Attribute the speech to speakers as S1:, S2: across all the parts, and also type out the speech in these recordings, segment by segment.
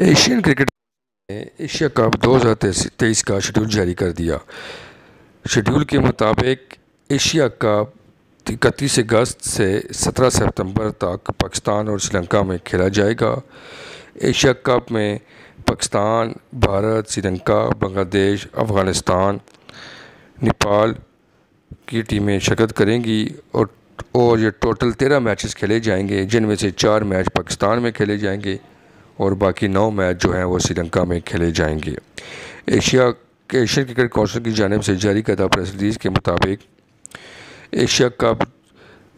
S1: Asian cricket ने Asia cup 2023 का schedule जारी कर दिया। शेड्यूल के मुताबिक एशिया कप 31 अगस्त से 17 सितंबर तक पाकिस्तान और श्रीलंका में खेला जाएगा। एशिया कप में पाकिस्तान, भारत, श्रीलंका, बांग्लादेश, अफ़गानिस्तान, नेपाल की टीमें शिरकत करेंगी और ये टोटल 13 मैचेस खेले जाएंगे, जिनमें से 4 मैच पाकिस्तान में खेले जाएंगे और बाकी 9 मैच जो हैं वो श्रीलंका में खेले जाएंगे। एशियन क्रिकेट काउंसिल की जानिब से जारी करदा प्रेस रिलीज़ के मुताबिक एशिया कप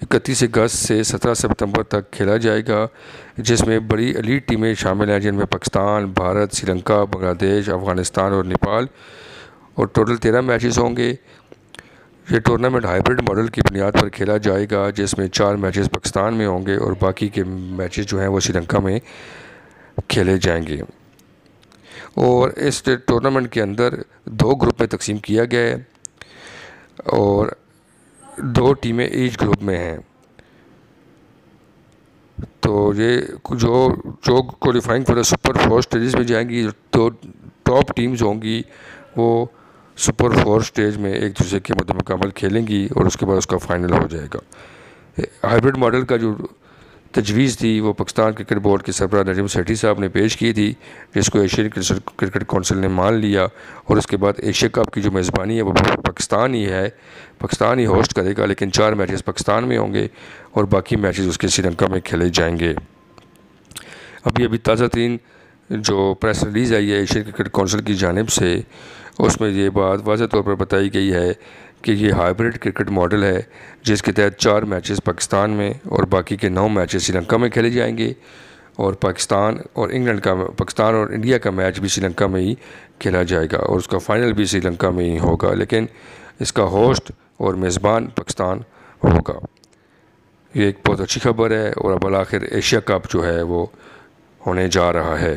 S1: 31 अगस्त से 17 सितंबर तक खेला जाएगा, जिसमें बड़ी एलीट टीमें शामिल हैं, जिनमें पाकिस्तान, भारत, श्रीलंका, बांग्लादेश, अफ़गानिस्तान और नेपाल, और टोटल 13 मैचेस होंगे। ये टूर्नामेंट हाइब्रिड मॉडल की बुनियाद पर खेला जाएगा, जिसमें 4 मैचेस पाकिस्तान में होंगे और बाकी के मैचेस जो हैं वो श्रीलंका में खेले जाएंगे। और इस टूर्नामेंट के अंदर 2 ग्रुप में तकसीम किया गया है और 2 टीमें ईच ग्रुप में हैं। तो ये जो क्वालिफाइंग फॉर सुपर 4 स्टेजेस में जाएंगी, तो टॉप टीम्स होंगी वो सुपर 4 स्टेज में एक दूसरे के मुकाबले खेलेंगी और उसके बाद उसका फाइनल हो जाएगा। हाइब्रिड मॉडल का जो तजवीज़ थी वो पाकिस्तान क्रिकेट बोर्ड के सरबराह नजीम सेठी साहब ने पेश की थी, जिसको एशियन क्रिकेट काउंसिल ने मान लिया। और उसके बाद एशिया कप की जो मेज़बानी है वो पाकिस्तान ही है, पाकिस्तान ही होस्ट करेगा, लेकिन 4 मैचेस पाकिस्तान में होंगे और बाकी मैचेस उसके श्रीलंका में खेले जाएंगे। अभी ताज़ा तरीन जो प्रेस रिलीज़ आई है एशियन क्रिकेट काउंसिल की जानिब से, उसमें ये बात वाज़ह तौर पर बताई गई है कि ये हाइब्रिड क्रिकेट मॉडल है, जिसके तहत 4 मैचेस पाकिस्तान में और बाकी के 9 मैचेस श्रीलंका में खेले जाएंगे। और पाकिस्तान और इंडिया का मैच भी श्रीलंका में ही खेला जाएगा और उसका फ़ाइनल भी श्रीलंका में ही होगा, लेकिन इसका होस्ट और मेज़बान पाकिस्तान होगा। ये एक बहुत अच्छी खबर है और अब आखिर एशिया कप जो है वो होने जा रहा है।